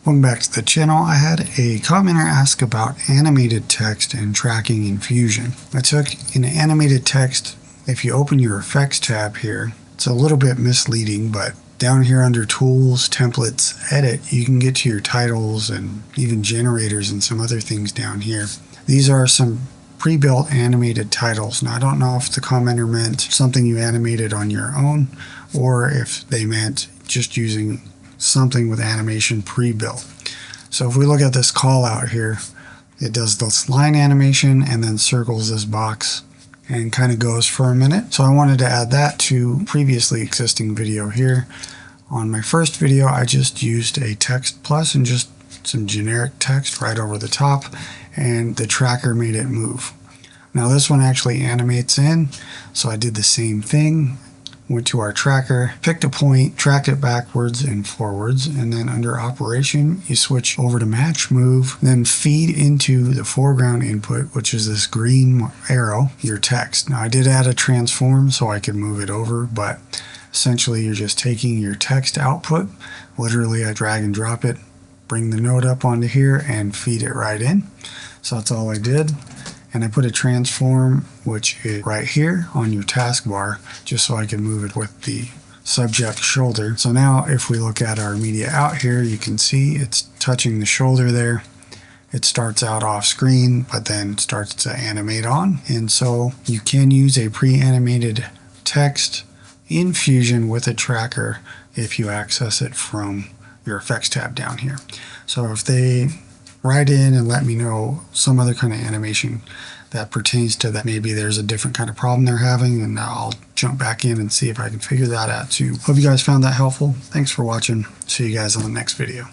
Welcome back to the channel. I had a commenter ask about animated text and tracking in Fusion. I took an animated text. If you open your effects tab here, it's a little bit misleading, but down here under tools, templates, edit, you can get to your titles and even generators and some other things down here. These are some pre-built animated titles. Now I don't know if the commenter meant something you animated on your own or if they meant just using something with animation pre-built. So if we look at this call out here, it does this line animation and then circles this box and kind of goes for a minute. So I wanted to add that to previously existing video here. On my first video, I just used a text plus and just some generic text right over the top, and the tracker made it move. Now this one actually animates in, so I did the same thing. Went to our tracker, picked a point, tracked it backwards and forwards, and then under operation you switch over to match move, then feed into the foreground input, which is this green arrow, your text. Now I did add a transform so I could move it over, but essentially you're just taking your text output, literally I drag and drop it, bring the node up onto here and feed it right in. So that's all I did. And I put a transform, which is right here on your taskbar, just so I can move it with the subject shoulder. So now if we look at our media out here, you can see it's touching the shoulder there. It starts out off screen, but then starts to animate on. And so you can use a pre-animated text in Fusion with a tracker if you access it from your effects tab down here. So if they write in and let me know some other kind of animation that pertains to that, maybe there's a different kind of problem they're having, and I'll jump back in and see if I can figure that out too. Hope you guys found that helpful. Thanks for watching. See you guys on the next video.